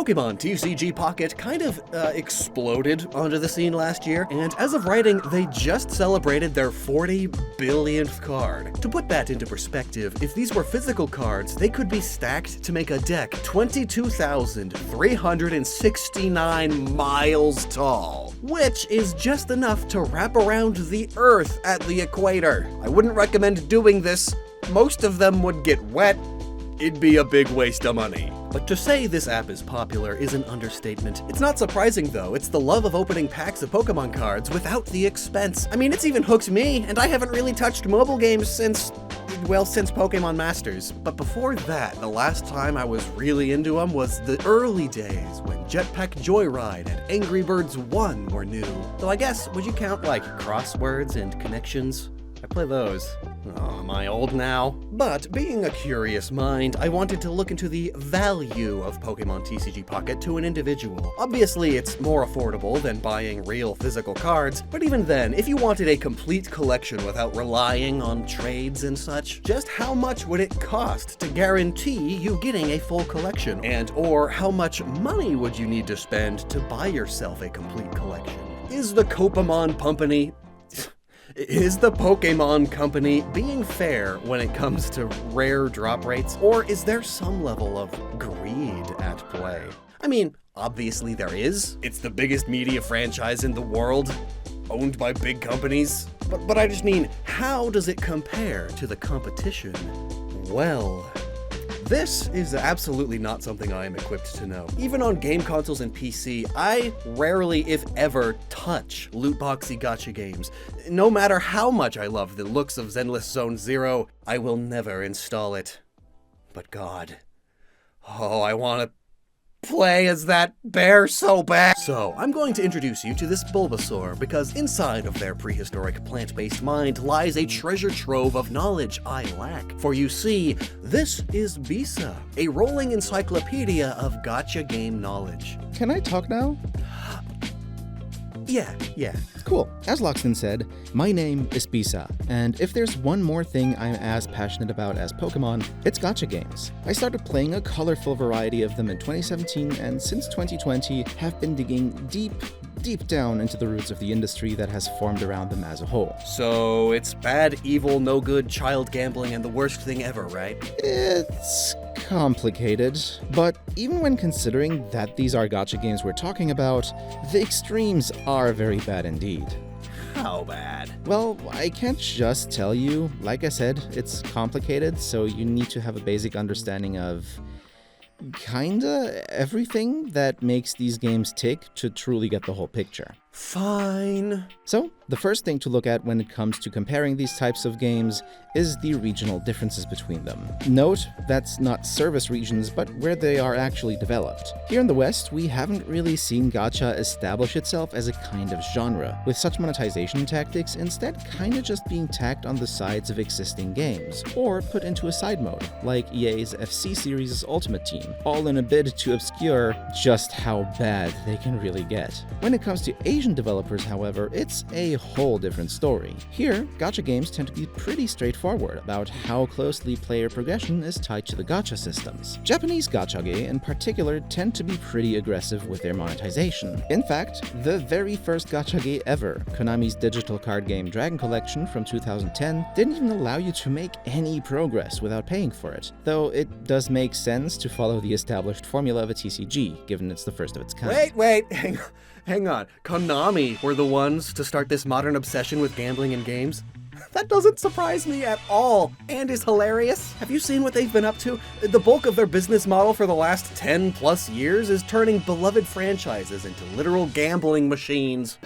Pokemon TCG Pocket kind of exploded onto the scene last year, and as of writing, they just celebrated their 40 billionth card. To put that into perspective, if these were physical cards, they could be stacked to make a deck 22,369 miles tall, which is just enough to wrap around the Earth at the equator. I wouldn't recommend doing this. Most of them would get wet. It'd be a big waste of money. But to say this app is popular is an understatement. It's not surprising though, it's the love of opening packs of Pokemon cards without the expense. I mean, it's even hooked me, and I haven't really touched mobile games since Pokemon Masters. But before that, the last time I was really into them was the early days when Jetpack Joyride and Angry Birds 1 were new. So I guess, would you count like crosswords and connections? I play those. Oh, am I old now? But being a curious mind, I wanted to look into the value of Pokemon TCG Pocket to an individual. Obviously, it's more affordable than buying real physical cards, but even then, if you wanted a complete collection without relying on trades and such, just how much would it cost to guarantee you getting a full collection? And or how much money would you need to spend to buy yourself a complete collection? Is the Pokemon Company being fair when it comes to rare drop rates, or is there some level of greed at play? I mean, obviously there is. It's the biggest media franchise in the world, owned by big companies. But I just mean, how does it compare to the competition? Well, this is absolutely not something I am equipped to know. Even on game consoles and PC, I rarely, if ever, touch lootboxy gacha games. No matter how much I love the looks of Zenless Zone Zero, I will never install it. But God, oh, I want to play as that bear so bad. So, I'm going to introduce you to this Bulbasaur because inside of their prehistoric plant-based mind lies a treasure trove of knowledge I lack. For you see, this is Bisa, a rolling encyclopedia of gacha game knowledge. Can I talk now? Yeah. Cool. As Lockstin said, my name is Bisa, and if there's one more thing I'm as passionate about as Pokemon, it's gacha games. I started playing a colorful variety of them in 2017, and since 2020 have been digging deep down into the roots of the industry that has formed around them as a whole. So it's bad, evil, no good, child gambling, and the worst thing ever, right? It's complicated, but even when considering that these are gacha games we're talking about, the extremes are very bad indeed. How bad? Well, I can't just tell you. Like I said, it's complicated, so you need to have a basic understanding of kinda everything that makes these games tick to truly get the whole picture. Fine. So, the first thing to look at when it comes to comparing these types of games is the regional differences between them. Note, that's not service regions, but where they are actually developed. Here in the West, we haven't really seen gacha establish itself as a kind of genre, with such monetization tactics instead kinda just being tacked on the sides of existing games, or put into a side mode, like EA's FC series' Ultimate Team, all in a bid to obscure just how bad they can really get. When it comes to Asian developers, however, it's a whole different story. Here, gacha games tend to be pretty straightforward about how closely player progression is tied to the gacha systems. Japanese gachage, in particular, tend to be pretty aggressive with their monetization. In fact, the very first gachage ever, Konami's digital card game Dragon Collection from 2010, didn't even allow you to make any progress without paying for it, though it does make sense to follow the established formula of a TCG, given it's the first of its kind. Wait, hang on. Konami were the ones to start this modern obsession with gambling in games? That doesn't surprise me at all, and is hilarious. Have you seen what they've been up to? The bulk of their business model for the last 10 plus years is turning beloved franchises into literal gambling machines.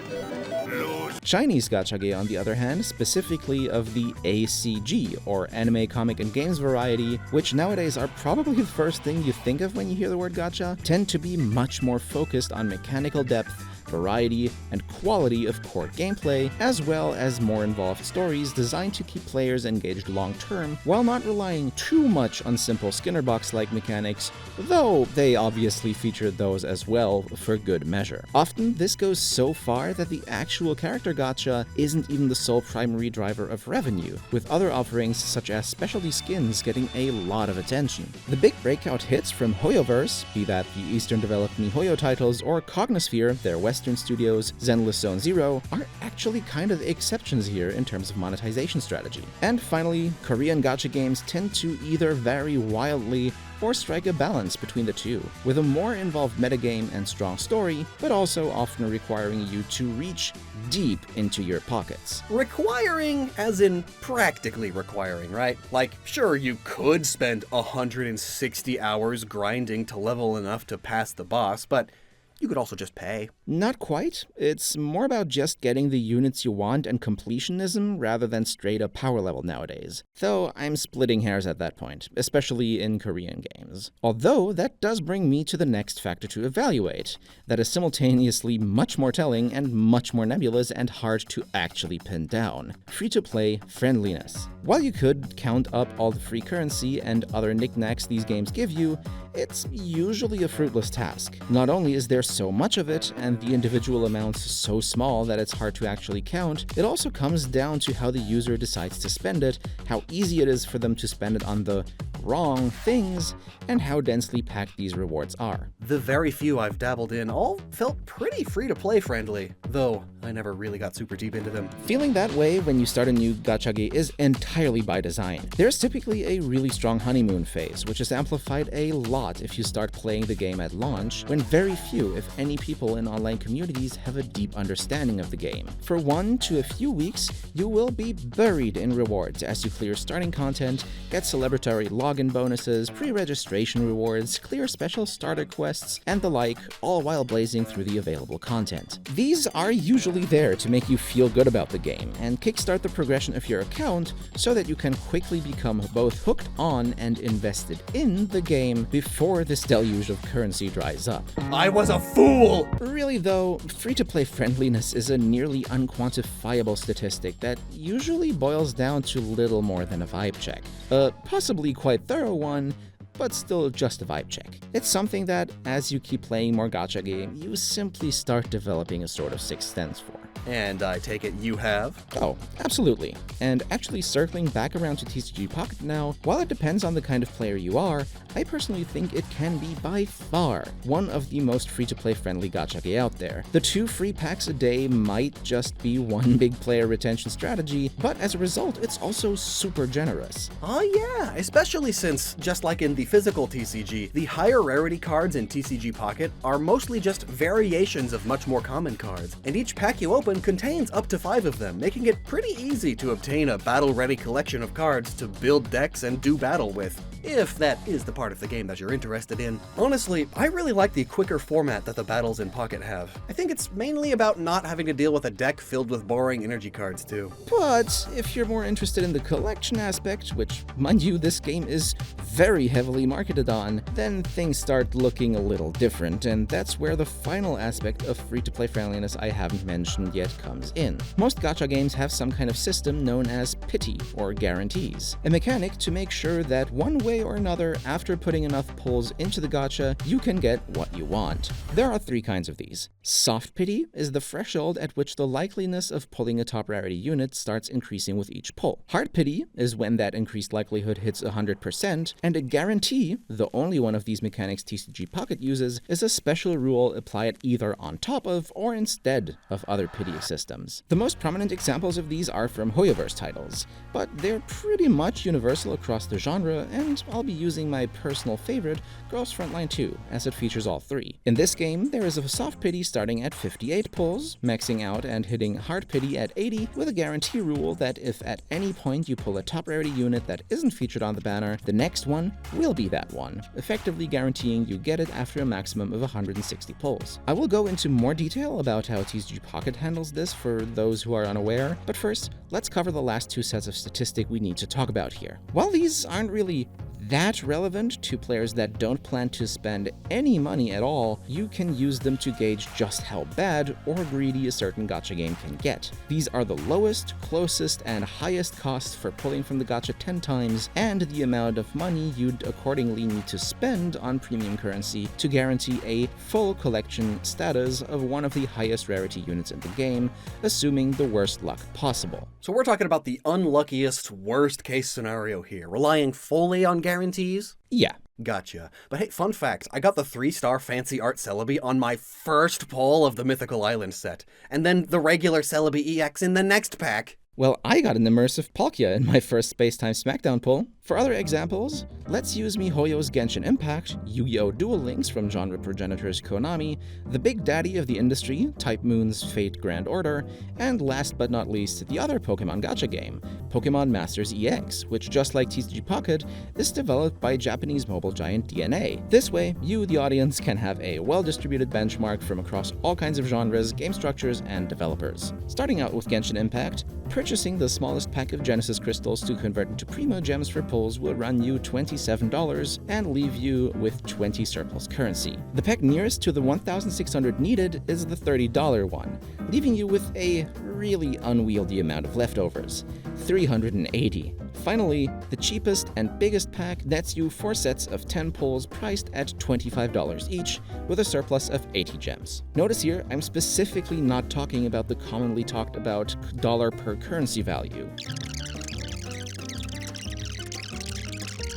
Chinese gachage, on the other hand, specifically of the ACG, or anime, comic, and games variety, which nowadays are probably the first thing you think of when you hear the word gacha, tend to be much more focused on mechanical depth variety, and quality of core gameplay, as well as more involved stories designed to keep players engaged long-term while not relying too much on simple Skinner box-like mechanics, though they obviously featured those as well for good measure. Often, this goes so far that the actual character gacha isn't even the sole primary driver of revenue, with other offerings such as specialty skins getting a lot of attention. The big breakout hits from Hoyoverse, be that the Eastern-developed miHoYo titles or Cognisphere, their Western studios' Zenless Zone Zero, are actually kind of the exceptions here in terms of monetization strategy. And finally, Korean gacha games tend to either vary wildly or strike a balance between the two, with a more involved metagame and strong story, but also often requiring you to reach deep into your pockets. Requiring as in practically requiring, right? Like, sure, you could spend 160 hours grinding to level enough to pass the boss, but you could also just pay. Not quite. It's more about just getting the units you want and completionism rather than straight up power level nowadays. Though I'm splitting hairs at that point, especially in Korean games. Although that does bring me to the next factor to evaluate, that is simultaneously much more telling and much more nebulous and hard to actually pin down. Free-to-play friendliness. While you could count up all the free currency and other knickknacks these games give you, it's usually a fruitless task. Not only is there so much of it, and the individual amounts so small that it's hard to actually count, it also comes down to how the user decides to spend it, how easy it is for them to spend it on the wrong things, and how densely packed these rewards are. The very few I've dabbled in all felt pretty free-to-play friendly, though I never really got super deep into them. Feeling that way when you start a new gacha game is entirely by design. There's typically a really strong honeymoon phase, which is amplified a lot if you start playing the game at launch, when very few, if any, people in online communities have a deep understanding of the game. For 1 to a few weeks, you will be buried in rewards as you clear starting content, get celebratory login bonuses, pre-registration rewards, clear special starter quests, and the like, all while blazing through the available content. These are usually there to make you feel good about the game and kickstart the progression of your account so that you can quickly become both hooked on and invested in the game before this deluge of currency dries up. I was a fool! Really though, free-to-play friendliness is a nearly unquantifiable statistic that usually boils down to little more than a vibe check. A possibly quite thorough one, but still just a vibe check. It's something that, as you keep playing more gacha game, you simply start developing a sort of sixth sense for. And I take it you have? Oh, absolutely. And actually circling back around to TCG Pocket now, while it depends on the kind of player you are, I personally think it can be by far one of the most free-to-play friendly gacha game out there. The 2 free packs a day might just be one big player retention strategy, but as a result, it's also super generous. Oh yeah, especially since, just like in the physical TCG, the higher rarity cards in TCG Pocket are mostly just variations of much more common cards, and each pack you open contains up to 5 of them, making it pretty easy to obtain a battle-ready collection of cards to build decks and do battle with, if that is the part of the game that you're interested in. Honestly, I really like the quicker format that the battles in Pocket have. I think it's mainly about not having to deal with a deck filled with boring energy cards too. But if you're more interested in the collection aspect, which, mind you, this game is very heavily marketed on, then things start looking a little different, and that's where the final aspect of free-to-play friendliness I haven't mentioned yet comes in. Most gacha games have some kind of system known as pity, or guarantees, a mechanic to make sure that one way or another, after putting enough pulls into the gacha, you can get what you want. There are 3 kinds of these. Soft pity is the threshold at which the likeliness of pulling a top rarity unit starts increasing with each pull. Hard pity is when that increased likelihood hits 100%, and a guarantee, the only one of these mechanics TCG Pocket uses, is a special rule applied either on top of or instead of other pity systems. The most prominent examples of these are from Hoyoverse titles, but they're pretty much universal across the genre, and I'll be using my personal favorite, Girls Frontline 2, as it features all 3. In this game, there is a soft pity starting at 58 pulls, maxing out and hitting hard pity at 80, with a guarantee rule that if at any point you pull a top rarity unit that isn't featured on the banner, the next one will be that one, effectively guaranteeing you get it after a maximum of 160 pulls. I will go into more detail about how TCG Pocket handles this for those who are unaware, but first, let's cover the last 2 sets of statistic we need to talk about here. While these aren't really that relevant to players that don't plan to spend any money at all, you can use them to gauge just how bad or greedy a certain gacha game can get. These are the lowest, closest, and highest cost for pulling from the gacha 10 times, and the amount of money you'd accordingly need to spend on premium currency to guarantee a full collection status of one of the highest rarity units in the game, assuming the worst luck possible. So we're talking about the unluckiest, worst case scenario here, relying fully on guarantees? Yeah. Gotcha. But hey, fun fact, I got the 3-star fancy art Celebi on my first pull of the Mythical Island set, and then the regular Celebi EX in the next pack. Well, I got an immersive Palkia in my first Space-Time Smackdown pull. For other examples, let's use MiHoYo's Genshin Impact, Yu-Gi-Oh! Duel Links from genre progenitors Konami, the big daddy of the industry, Type Moon's Fate Grand Order, and last but not least, the other Pokemon Gacha game, Pokemon Masters EX, which just like TCG Pocket, is developed by Japanese mobile giant DNA. This way, you, the audience, can have a well-distributed benchmark from across all kinds of genres, game structures, and developers. Starting out with Genshin Impact, purchasing the smallest pack of Genesis crystals to convert into Primogems for pulls will run you $27 and leave you with 20 surplus currency. The pack nearest to the 1,600 needed is the $30 one, leaving you with a really unwieldy amount of leftovers, 380. Finally, the cheapest and biggest pack nets you 4 sets of 10 pulls priced at $25 each, with a surplus of 80 gems. Notice here, I'm specifically not talking about the commonly talked about dollar per currency value.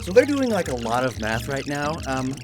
So they're doing like a lot of math right now.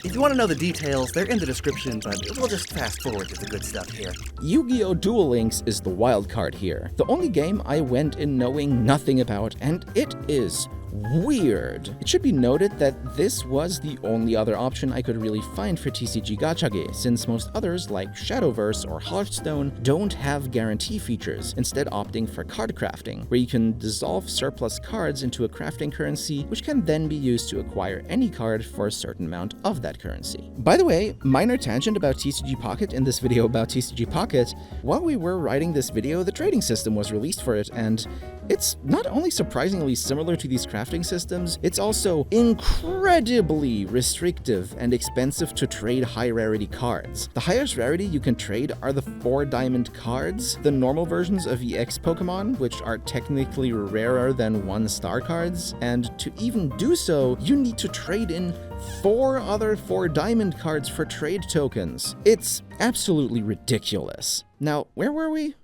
If you want to know the details, they're in the description, but we'll just fast forward to the good stuff here. Yu-Gi-Oh! Duel Links is the wild card here. The only game I went in knowing nothing about, and it is weird. It should be noted that this was the only other option I could really find for TCG Gacha Games, since most others like Shadowverse or Hearthstone don't have guarantee features, instead opting for card crafting, where you can dissolve surplus cards into a crafting currency, which can then be used to acquire any card for a certain amount of that currency. By the way, minor tangent about TCG Pocket in this video about TCG Pocket, while we were writing this video, the trading system was released for it, and it's not only surprisingly similar to these crafting systems, it's also incredibly restrictive and expensive to trade high-rarity cards. The highest rarity you can trade are the 4-diamond cards, the normal versions of EX Pokemon, which are technically rarer than 1-star cards, and to even do so, you need to trade in 4 other 4-diamond cards for trade tokens. It's absolutely ridiculous. Now, where were we?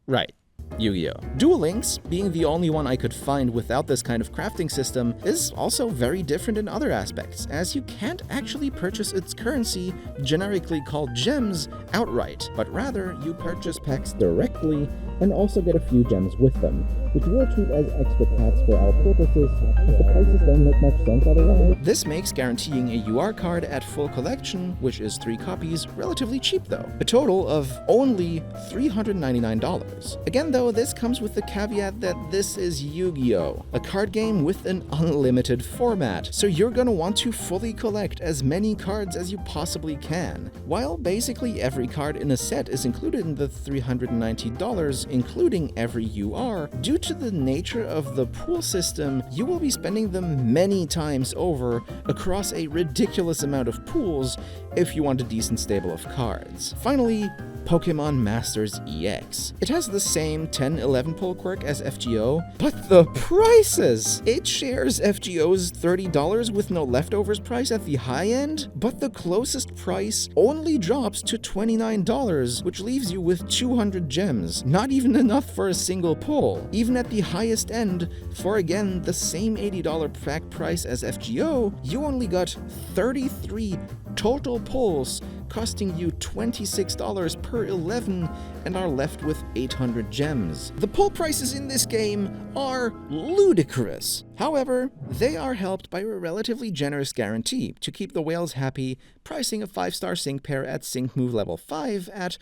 Right. Yu-Gi-Oh! Duel Links, being the only one I could find without this kind of crafting system, is also very different in other aspects, as you can't actually purchase its currency, generically called gems, outright, but rather you purchase packs directly and also get a few gems with them, which we'll treat as extra packs for our purposes, as the prices don't make much sense otherwise. This makes guaranteeing a UR card at full collection, which is 3 copies, relatively cheap though, a total of only $399. Again though, this comes with the caveat that this is Yu-Gi-Oh! A card game with an unlimited format, so you're gonna want to fully collect as many cards as you possibly can. While basically every card in a set is included in the $390, including every UR, due to the nature of the pool system, you will be spending them many times over across a ridiculous amount of pools if you want a decent stable of cards. Finally, Pokemon Masters EX. It has the same 10-11 pull quirk as FGO, but the prices! It shares FGO's $30 with no leftovers price at the high end, but the closest price only drops to $29, which leaves you with 200 gems, not even enough for a single pull. Even at the highest end, for again the same $80 pack price as FGO, you only got 33 total pulls, costing you $26 per 11 and are left with 800 gems. The pull prices in this game are ludicrous. However, they are helped by a relatively generous guarantee to keep the whales happy, pricing a 5-star sync pair at sync move level 5 at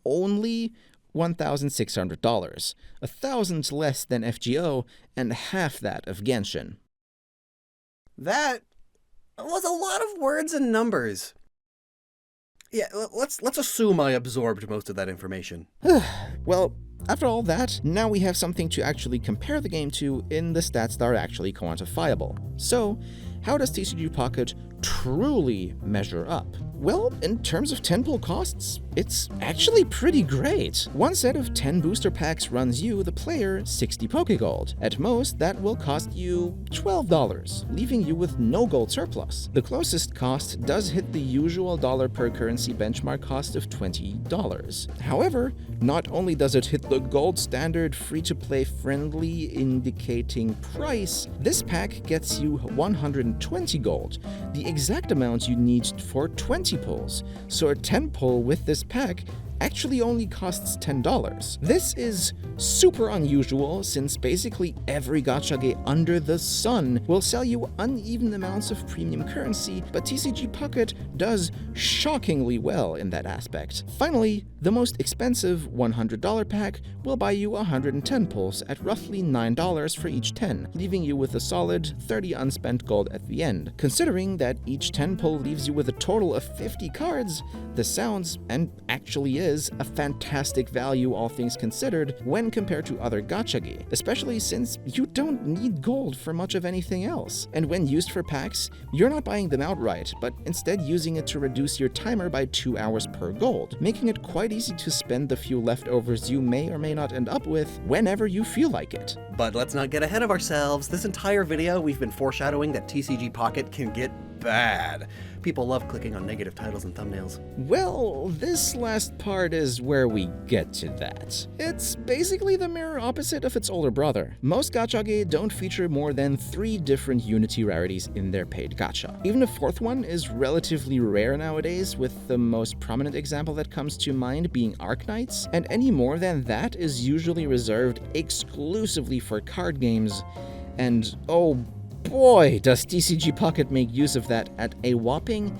only $1,600, $1,000 less than FGO and half that of Genshin. That was a lot of words and numbers. Yeah, let's assume I absorbed most of that information. Well, after all that, now we have something to actually compare the game to in the stats that are actually quantifiable. So, How does TCG Pocket truly measure up? Well, in terms of 10-pull costs, it's actually pretty great. One set of 10 booster packs runs you, the player, 60 Pokegold. At most, that will cost you $12, leaving you with no gold surplus. The closest cost does hit the usual dollar per currency benchmark cost of $20. However, not only does it hit the gold standard free-to-play friendly indicating price, this pack gets you 120 gold, the exact amount you need for 20 pulls, so a 10 pull with this pack actually only costs $10. This is super unusual since basically every gacha game under the sun will sell you uneven amounts of premium currency, but TCG Pocket does shockingly well in that aspect. Finally, the most expensive $100 pack will buy you 110 pulls at roughly $9 for each 10, leaving you with a solid 30 unspent gold at the end. Considering that each 10 pull leaves you with a total of 50 cards, this sounds, and actually is, a fantastic value all things considered when compared to other gacha games, especially since you don't need gold for much of anything else. And when used for packs, you're not buying them outright, but instead using it to reduce your timer by 2 hours per gold, making it quite easy to spend the few leftovers you may or may not end up with whenever you feel like it. But let's not get ahead of ourselves. This entire video, we've been foreshadowing that TCG Pocket can get bad. People love clicking on negative titles and thumbnails. Well, this last part is where we get to that. It's basically the mirror opposite of its older brother. Most gacha games don't feature more than 3 different Unity rarities in their paid gacha. Even a 4th one is relatively rare nowadays, with the most prominent example that comes to mind being Arknights, and any more than that is usually reserved exclusively for card games, and oh boy, does TCG Pocket make use of that at a whopping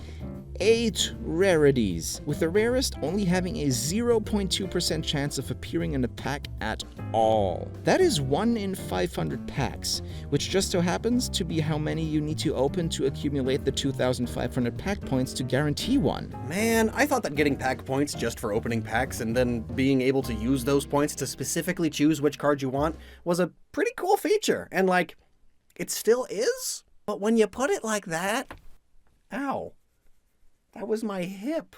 8 rarities, with the rarest only having a 0.2% chance of appearing in a pack at all. That is 1 in 500 packs, which just so happens to be how many you need to open to accumulate the 2,500 pack points to guarantee one. Man, I thought that getting pack points just for opening packs and then being able to use those points to specifically choose which card you want was a pretty cool feature, and like, it still is? But when you put it like that... Ow. That was my hip.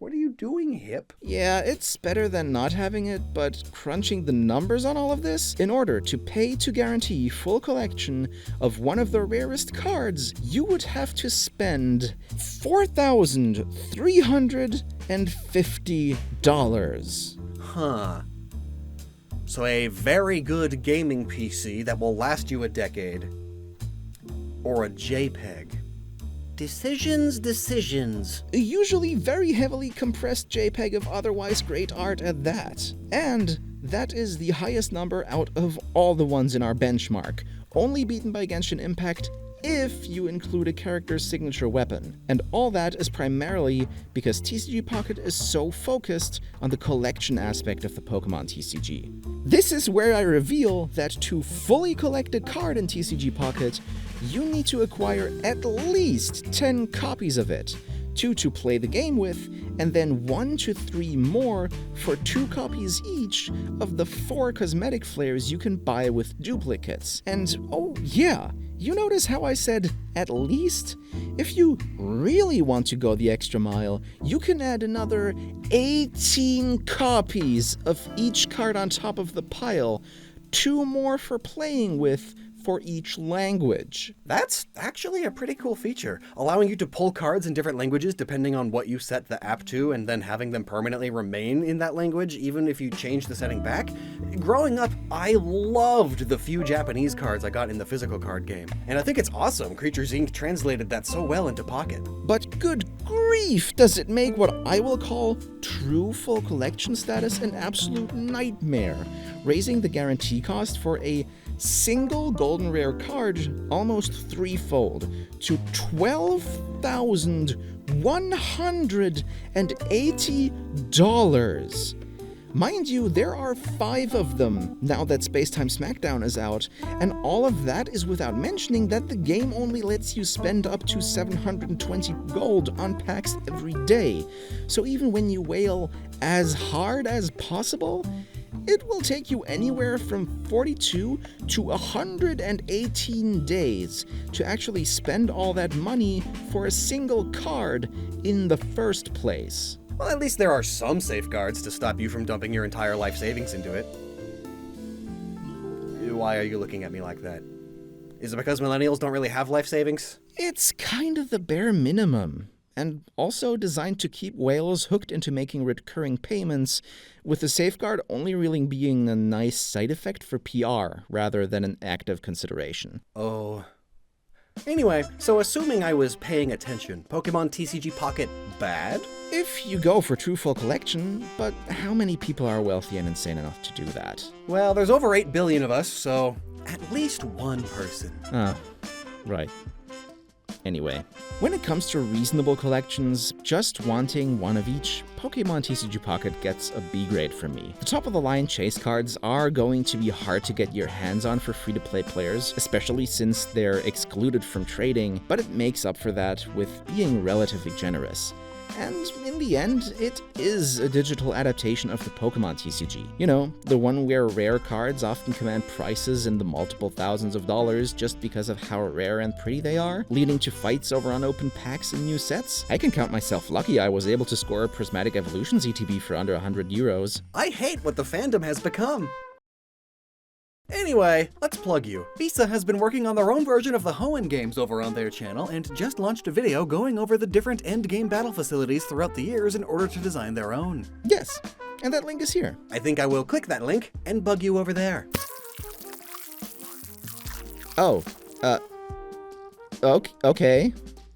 What are you doing, hip? Yeah, it's better than not having it, but crunching the numbers on all of this, in order to pay to guarantee full collection of one of the rarest cards, you would have to spend $4,350. Huh. So a very good gaming PC that will last you a decade. Or a JPEG. Decisions. A usually very heavily compressed JPEG of otherwise great art at that. And that is the highest number out of all the ones in our benchmark, only beaten by Genshin Impact if you include a character's signature weapon. And all that is primarily because TCG Pocket is so focused on the collection aspect of the Pokemon TCG. This is where I reveal that to fully collect a card in TCG Pocket, you need to acquire at least 10 copies of it, 2 to play the game with, and then 1 to 3 more for 2 copies each of the 4 cosmetic flares you can buy with duplicates. And oh yeah, you notice how I said at least? If you really want to go the extra mile, you can add another 18 copies of each card on top of the pile, 2 more for playing with for each language. That's actually a pretty cool feature, allowing you to pull cards in different languages depending on what you set the app to, and then having them permanently remain in that language even if you change the setting back. Growing up, I loved the few Japanese cards I got in the physical card game, and I think it's awesome Creatures Inc. translated that so well into Pocket. But good grief, does it make what I will call true full collection status an absolute nightmare, raising the guarantee cost for a single golden rare card almost 3-fold to $12,180. Mind you, there are 5 of them now that Spacetime Smackdown is out, and all of that is without mentioning that the game only lets you spend up to 720 gold on packs every day. So even when you wail as hard as possible, It will take you anywhere from 42 to 118 days to actually spend all that money for a single card in the first place. Well, at least there are some safeguards to stop you from dumping your entire life savings into it. Why are you looking at me like that? Is it because millennials don't really have life savings? It's kind of the bare minimum, and also designed to keep whales hooked into making recurring payments, with the safeguard only really being a nice side effect for PR rather than an active consideration. Oh. Anyway, so assuming I was paying attention, Pokemon TCG Pocket bad? If you go for true full collection, but how many people are wealthy and insane enough to do that? Well, there's over 8 billion of us, so at least one person. Ah, right. Anyway, when it comes to reasonable collections, just wanting one of each, Pokemon TCG Pocket gets a B grade from me. The top-of-the-line chase cards are going to be hard to get your hands on for free-to-play players, especially since they're excluded from trading, but it makes up for that with being relatively generous. And in the end, it is a digital adaptation of the Pokemon TCG. You know, the one where rare cards often command prices in the multiple thousands of dollars just because of how rare and pretty they are, leading to fights over unopened packs and new sets. I can count myself lucky I was able to score a Prismatic Evolutions ETB for under €100. I hate what the fandom has become. Anyway, let's plug you. Bisa has been working on their own version of the Hoenn games over on their channel and just launched a video going over the different endgame battle facilities throughout the years in order to design their own. Yes, and that link is here. I think I will click that link and bug you over there. Oh, okay.